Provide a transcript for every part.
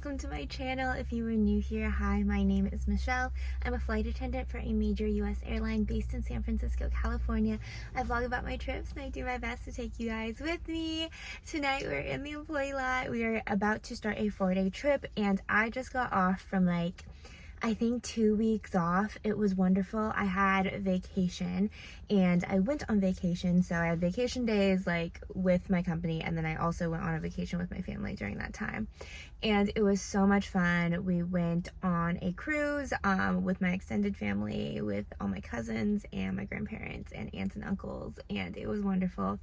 welcome to my channel. If you are new here, hi, my name is Michelle. I'm a flight attendant for a major US airline based in San Francisco, California. I vlog about my trips and I do my best to take you guys with me. Tonight we're in the employee lot. We are about to start a 4-day trip and I just got off from I think 2 weeks off. It was wonderful. I had vacation and I went on vacation. So I had vacation days with my company, and then I also went on a vacation with my family during that time. And it was so much fun. We went on a cruise with my extended family, with all my cousins and my grandparents and aunts and uncles, and it was wonderful.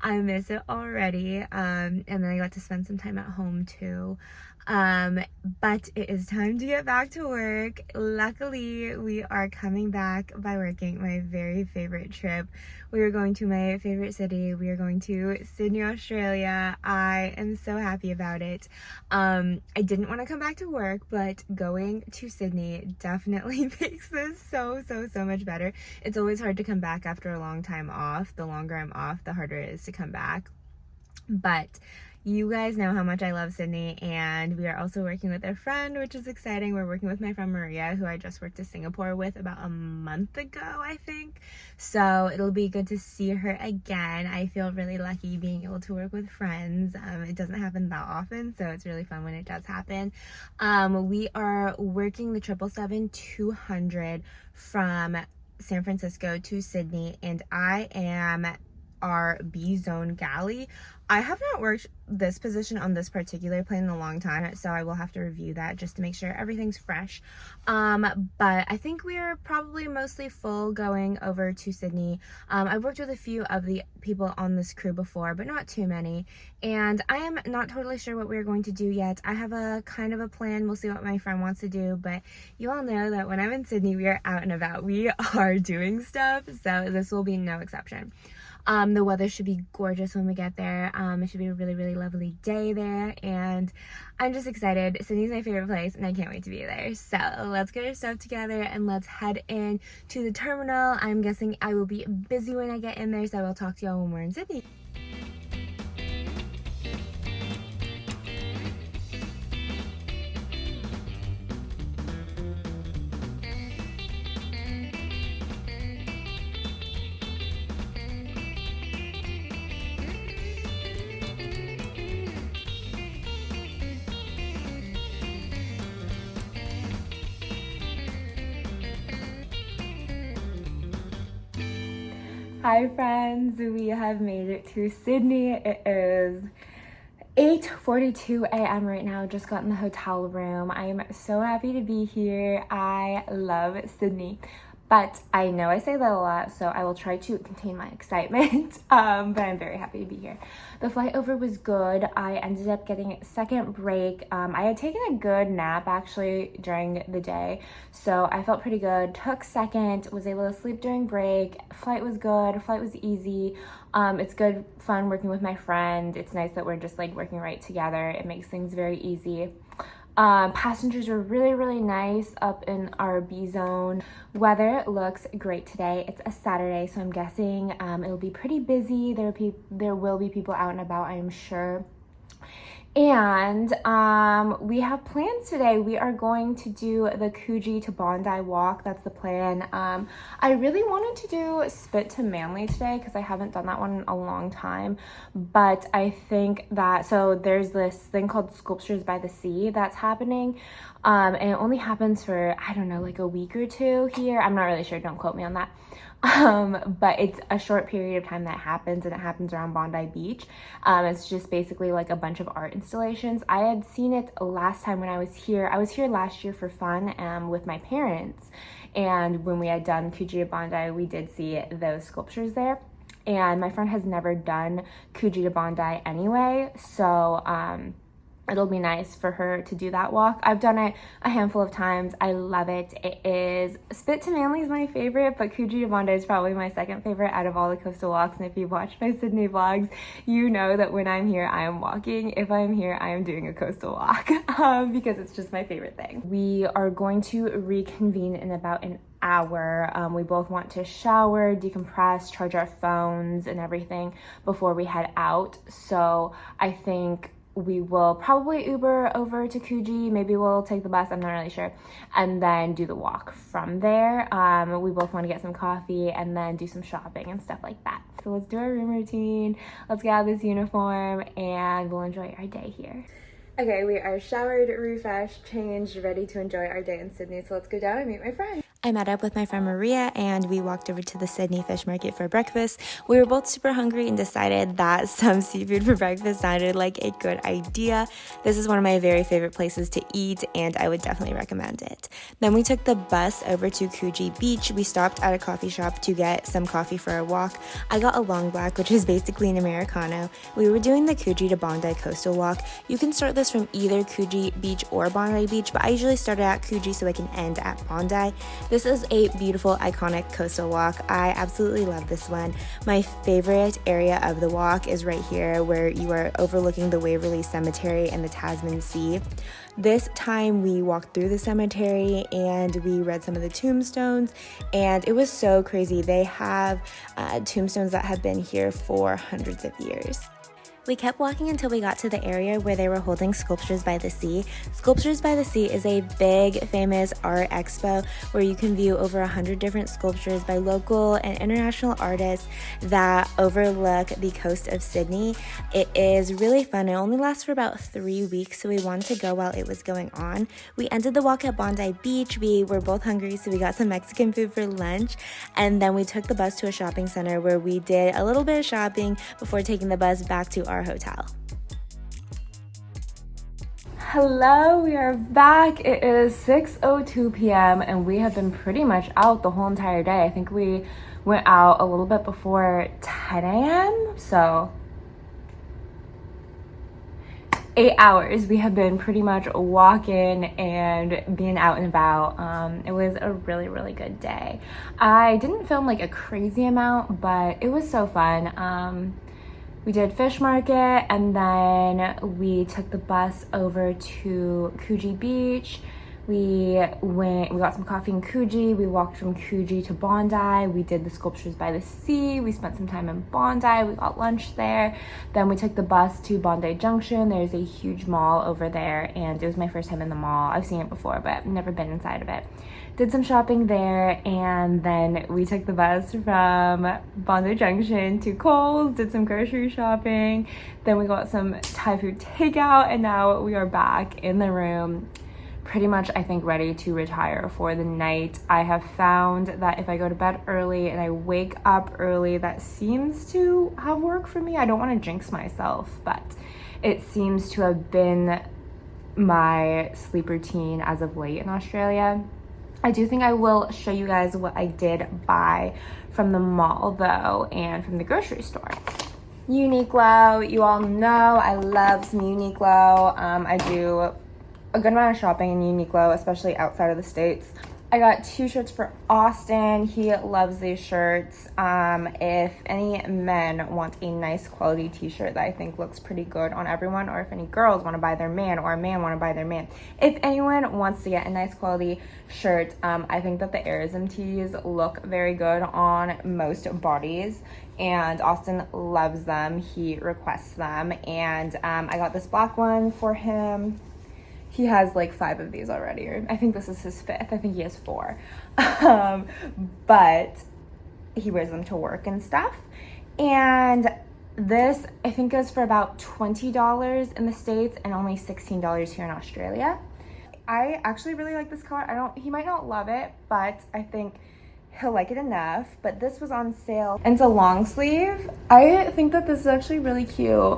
I miss it already. And then I got to spend some time at home too. But it is time to get back to work. Luckily, we are coming back by working my very favorite trip. We are going to my favorite city. We are going to Sydney, Australia. I am so happy about it. I didn't want to come back to work, but going to Sydney definitely makes this so much better. It's always hard to come back after a long time off. The longer I'm off, the harder it is to come back. But you guys know how much I love Sydney, and we are also working with a friend, which is exciting. We're working with my friend Maria, who I just worked to Singapore with about a month ago, I think. So it'll be good to see her again. I feel really lucky being able to work with friends. It doesn't happen that often, so it's really fun when it does happen. We are working the 777-200 from San Francisco to Sydney, and I am our B zone galley. I have not worked this position on this particular plane in a long time, so I will have to review that just to make sure everything's fresh. But I think we are probably mostly full going over to Sydney. I've worked with a few of the people on this crew before, but not too many. And I am not totally sure what we're going to do yet. I have a kind of a plan. We'll see what my friend wants to do, but you all know that when I'm in Sydney, we are out and about. We are doing stuff, so this will be no exception. The weather should be gorgeous when we get there. It should be a really lovely day there, and I'm just excited. Sydney's my favorite place and I can't wait to be there. So let's get our stuff together and let's head in to the terminal. I'm guessing I will be busy when I get in there, so I will talk to y'all when we're in Sydney. Hi friends, we have made it to Sydney. It is 8:42 a.m. right now. Just got in the hotel room. I am so happy to be here. I love Sydney. But I know I say that a lot, so I will try to contain my excitement, but I'm very happy to be here. The flight over was good. I ended up getting a second break. I had taken a good nap actually during the day, so I felt pretty good. Took second, was able to sleep during break. Flight was good, flight was easy. It's good fun working with my friend. It's nice that we're just working right together. It makes things very easy. Passengers were really nice up in our B zone. Weather looks great today. It's a Saturday, so I'm guessing it'll be pretty busy. There will be people out and about, I'm sure. And we have plans today. We are going to do the Coogee to Bondi walk. That's the plan. I really wanted to do Spit to Manly today because I haven't done that one in a long time. But I think that, so there's this thing called Sculptures by the Sea that's happening. And it only happens for, I don't know, a week or two here. I'm not really sure. Don't quote me on that. But it's a short period of time that happens, and it happens around Bondi Beach. It's just basically a bunch of art installations. I had seen it last time when I was here. I was here last year for fun with my parents, and when we had done Coogee to Bondi, we did see those sculptures there. And my friend has never done Coogee to Bondi anyway, so it'll be nice for her to do that walk. I've done it a handful of times. I love it. Spit to Manly is my favorite, but Coogee to Bondi is probably my second favorite out of all the coastal walks. And if you've watched my Sydney vlogs, you know that when I'm here, I am walking. If I'm here, I am doing a coastal walk because it's just my favorite thing. We are going to reconvene in about an hour. We both want to shower, decompress, charge our phones and everything before we head out. So I think we will probably Uber over to Coogee. Maybe we'll take the bus, I'm not really sure, and then do the walk from there. We both want to get some coffee and then do some shopping and stuff like that. So let's do our room routine, let's get out of this uniform, and we'll enjoy our day here. Okay, we are showered, refreshed, changed, ready to enjoy our day in Sydney. So let's go down and meet my friend. I met up with my friend Maria and we walked over to the Sydney Fish Market for breakfast. We were both super hungry and decided that some seafood for breakfast sounded like a good idea. This is one of my very favorite places to eat and I would definitely recommend it. Then we took the bus over to Coogee Beach. We stopped at a coffee shop to get some coffee for our walk. I got a long black, which is basically an Americano. We were doing the Coogee to Bondi coastal walk. You can start this from either Coogee Beach or Bondi Beach, but I usually started at Coogee so I can end at Bondi. This is a beautiful, iconic coastal walk. I absolutely love this one. My favorite area of the walk is right here where you are overlooking the Waverley Cemetery and the Tasman Sea. This time we walked through the cemetery and we read some of the tombstones and it was so crazy. They have tombstones that have been here for hundreds of years. We kept walking until we got to the area where they were holding Sculptures by the Sea. Sculptures by the Sea is a big, famous art expo where you can view over 100 different sculptures by local and international artists that overlook the coast of Sydney. It is really fun. It only lasts for about 3 weeks, so we wanted to go while it was going on. We ended the walk at Bondi Beach. We were both hungry, so we got some Mexican food for lunch, and then we took the bus to a shopping center where we did a little bit of shopping before taking the bus back to our hotel. Hello, we are back. It is 6:02 p.m. and we have been pretty much out the whole entire day. I think we went out a little bit before 10 a.m. So 8 hours. We have been pretty much walking and being out and about. It was a really good day. I didn't film like a crazy amount, but it was so fun. We did fish market and then we took the bus over to Coogee Beach. We got some coffee in Coogee. We walked from Coogee to Bondi. We did the Sculptures by the Sea. We spent some time in Bondi. We got lunch there. Then we took the bus to Bondi Junction. There's a huge mall over there and it was my first time in the mall. I've seen it before, but never been inside of it. Did some shopping there and then we took the bus from Bondi Junction to Coles, did some grocery shopping. Then we got some Thai food takeout and now we are back in the room. Pretty much, I think, ready to retire for the night. I have found that if I go to bed early and I wake up early, that seems to have worked for me. I don't want to jinx myself, but it seems to have been my sleep routine as of late in Australia. I do think I will show you guys what I did buy from the mall, though, and from the grocery store. Uniqlo, you all know I love some Uniqlo. I do a good amount of shopping in Uniqlo, especially outside of the States. I got 2 shirts for Austin. He loves these shirts. If any men want a nice quality t-shirt that I think looks pretty good on everyone, or if any girls want to buy their man or a man want to buy their man, if anyone wants to get a nice quality shirt, I think that the Arism tees look very good on most bodies and Austin loves them. He requests them and I got this black one for him. He has like 5 of these already, or I think this is his 5th. I think he has 4. But he wears them to work and stuff. And this, I think, goes for about $20 in the States and only $16 here in Australia. I actually really like this color. He might not love it, but I think he'll like it enough. But this was on sale. And it's a long sleeve. I think that this is actually really cute.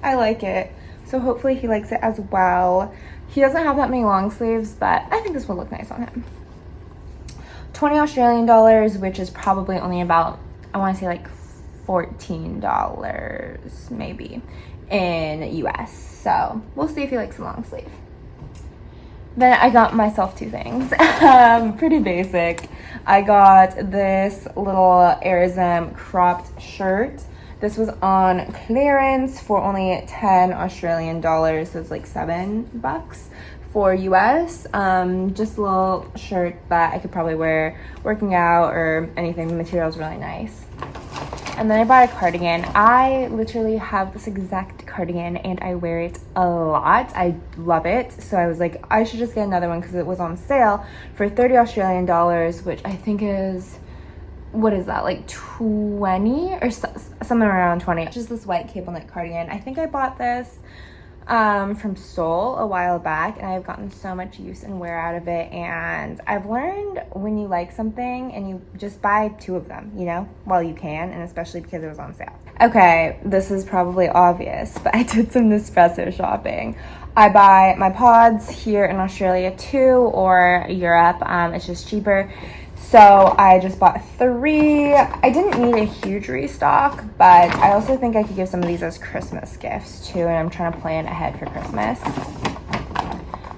I like it. So hopefully he likes it as well. He doesn't have that many long sleeves, but I think this will look nice on him. 20 Australian dollars, which is probably only about, I want to say like $14 maybe in US. So we'll see if he likes the long sleeve. Then I got myself 2 things, pretty basic. I got this little Arism cropped shirt. This was on clearance for only 10 Australian dollars, so it's like $7 for US. Just a little shirt that I could probably wear working out or anything. The material is really nice. And then I bought a cardigan. I literally have this exact cardigan and I wear it a lot. I love it. So I was like, I should just get another one because it was on sale for 30 Australian dollars, which I think is, what is that, like 20 or something around 20. Just this white cable knit cardigan. I think I bought this from Seoul a while back, and I've gotten so much use and wear out of it. And I've learned when you like something and you just buy 2 of them, you know, while you can, and especially because it was on sale. Okay, this is probably obvious, but I did some Nespresso shopping. I buy my pods here in Australia too, or Europe. It's just cheaper. So I just bought 3. I didn't need a huge restock, but I also think I could give some of these as Christmas gifts too, and I'm trying to plan ahead for Christmas.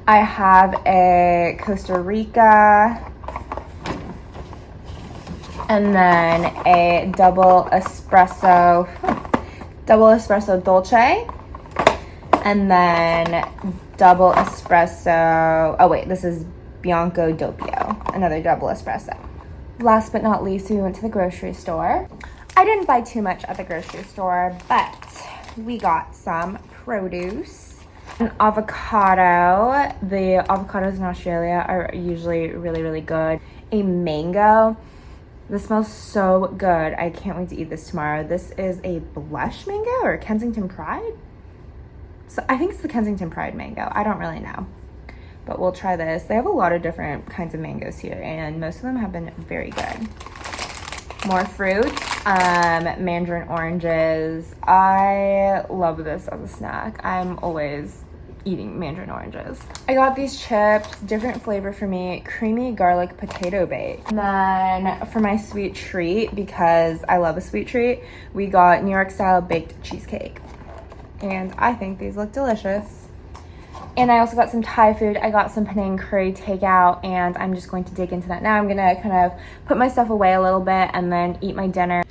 I have a Costa Rica, and then a double espresso dolce, and then double espresso, oh wait, this is Bianco Doppio, another double espresso. Last but not least, we went to the grocery store. I didn't buy too much at the grocery store, but we got some produce. An avocado. The avocados in Australia are usually really, really good. A mango. This smells so good. I can't wait to eat this tomorrow. This is a blush mango or Kensington Pride? So I think it's the Kensington Pride mango. I don't really know. But we'll try this. They have a lot of different kinds of mangoes here, and most of them have been very good. More fruit, mandarin oranges. I love this as a snack. I'm always eating mandarin oranges. I got these chips, different flavor for me, creamy garlic potato bake. And then for my sweet treat, because I love a sweet treat, we got New York style baked cheesecake. And I think these look delicious. And I also got some Thai food. I got some Penang curry takeout, and I'm just going to dig into that now. I'm gonna kind of put my stuff away a little bit and then eat my dinner.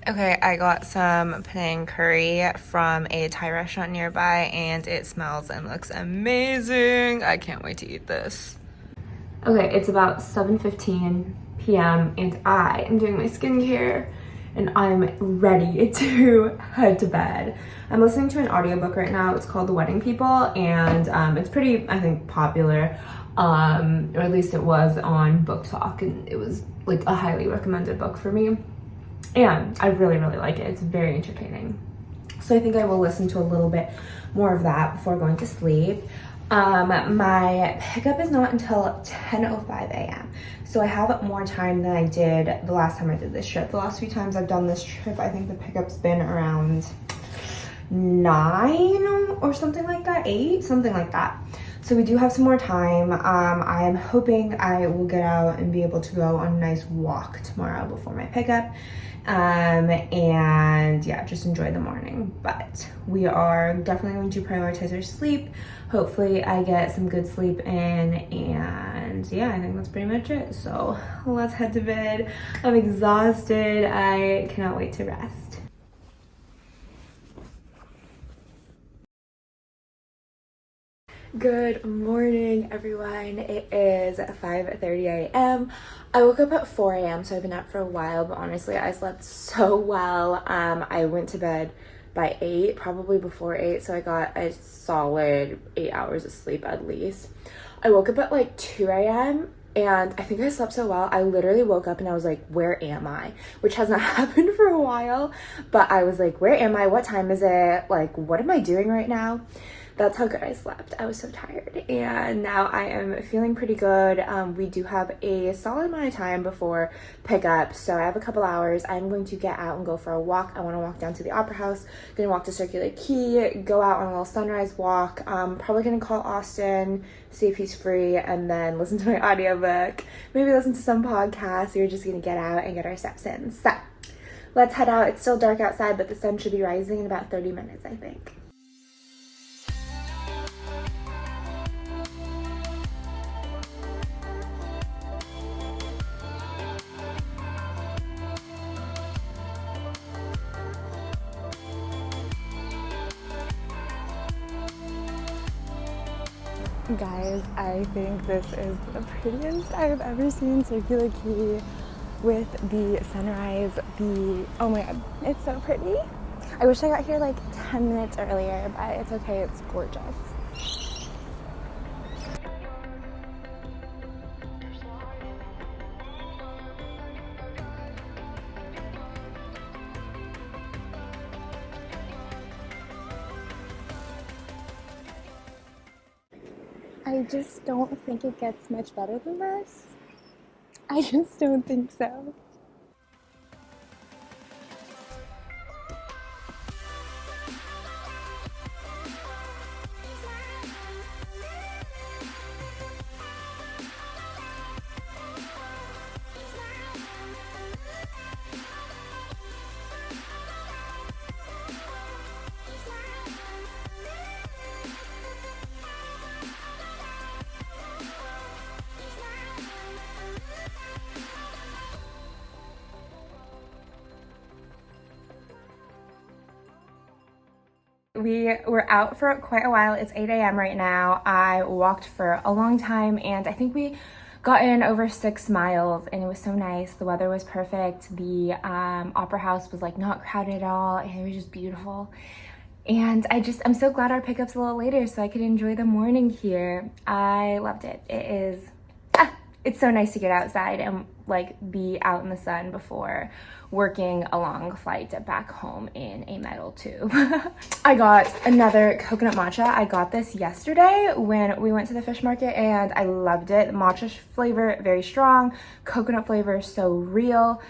Okay, I got some Penang curry from a Thai restaurant nearby, and it smells and looks amazing. I can't wait to eat this. Okay, it's about 7:15 p.m. and I am doing my skincare, and I'm ready to head to bed. I'm listening to an audiobook right now. It's called The Wedding People, and it's pretty, I think, popular, or at least it was on Book Talk, and it was like a highly recommended book for me. And I really, really like it. It's very entertaining. So I think I will listen to a little bit more of that before going to sleep. My pickup is not until 10:05 a.m. So I have more time than I did the last time I did this trip. The last few times I've done this trip, I think the pickup's been around 9 or something like that, 8, something like that. So we do have some more time. I am hoping I will get out and be able to go on a nice walk tomorrow before my pickup. And yeah, just enjoy the morning. But we are definitely going to prioritize our sleep. Hopefully I get some good sleep in, and yeah, I think that's pretty much it. So let's head to bed. I'm exhausted. I cannot wait to rest. Good morning, everyone. It is 5:30 a.m. I woke up at 4 a.m. so I've been up for a while, but honestly I slept so well. I went to bed by 8, probably before 8, so I got a solid 8 hours of sleep at least. I woke up at like 2 a.m. and I think I slept so well, I literally woke up and I was like, where am I? Which hasn't happened for a while, but I was like, where am I? What time is it? Like, what am I doing right now? That's how good I slept. I was so tired, and now I am feeling pretty good. We do have a solid amount of time before pickup, so I have a couple hours. I'm going to get out and go for a walk. I want to walk down to the Opera House, gonna walk to Circular Quay, go out on a little sunrise walk. Probably gonna call Austin, see if he's free, and then listen to my audiobook, maybe listen to some podcasts. We're just gonna get out and get our steps in. So let's head out. It's still dark outside, but the sun should be rising in about 30 minutes, I think. Guys, I think this is the prettiest I have ever seen Circular Quay. with the sunrise. Oh my god, it's so pretty. I wish I got here like 10 minutes earlier, but it's okay, it's gorgeous. I just don't think it gets much better than this. I just don't think so. We were out for quite a while. It's 8 a.m. right now. I walked for a long time and I think we got in over 6 miles and it was so nice. The weather was perfect. The opera house was like not crowded at all and it was just beautiful. And I'm so glad our pickup's a little later so I could enjoy the morning here. I loved it. It's so nice to get outside and like be out in the sun before working a long flight back home in a metal tube. I got another coconut matcha. I got this yesterday when we went to the fish market and I loved it. Matcha flavor, very strong. Coconut flavor, so real.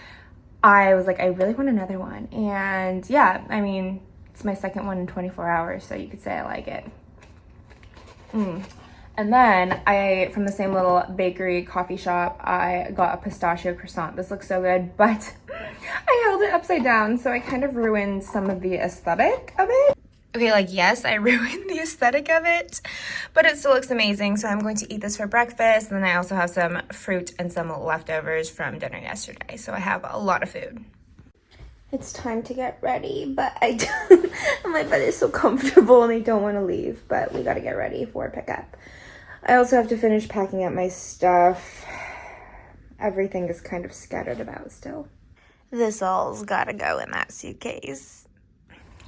I was like, I really want another one. And yeah, I mean, it's my second one in 24 hours, so you could say I like it. And then from the same little bakery coffee shop, I got a pistachio croissant. This looks so good, but I held it upside down, so I kind of ruined some of the aesthetic of it. Okay, like yes, I ruined the aesthetic of it, but it still looks amazing. So I'm going to eat this for breakfast. And then I also have some fruit and some leftovers from dinner yesterday. So I have a lot of food. It's time to get ready, but my bed is so comfortable and I don't want to leave, but we gotta get ready for pickup. I also have to finish packing up my stuff. Everything is kind of scattered about still. This all's gotta go in that suitcase.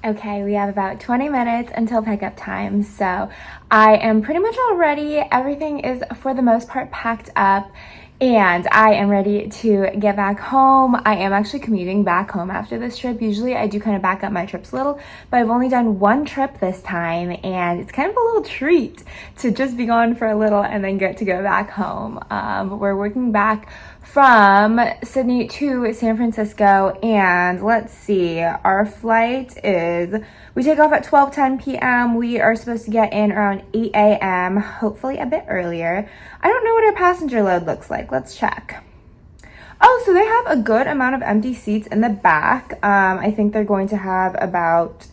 Okay, we have about 20 minutes until pickup time, so I am pretty much all ready. Everything is, for the most part, packed up, and I am ready to get back home. I am actually commuting back home after this trip. Usually I do kind of back up my trips a little, but I've only done one trip this time, and it's kind of a little treat to just be gone for a little and then get to go back home. We're working back from Sydney to San Francisco, and let's see, our flight is, we take off at 12:10 p.m. We are supposed to get in around 8 a.m., hopefully a bit earlier. I don't know what our passenger load looks like. Let's check. Oh, so they have a good amount of empty seats in the back. I think they're going to have about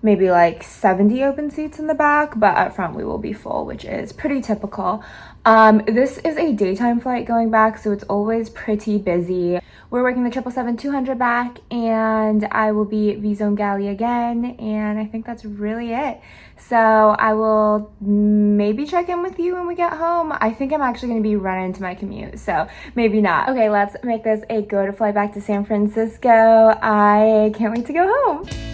maybe like 70 open seats in the back, but up front we will be full, which is pretty typical. This is a daytime flight going back, so it's always pretty busy. We're working the 777-200 back, and I will be V-Zone Galley again, and I think that's really it. So I will maybe check in with you when we get home. I think I'm actually going to be running into my commute, so maybe not. Okay, let's make this a good flight back to San Francisco. I can't wait to go home.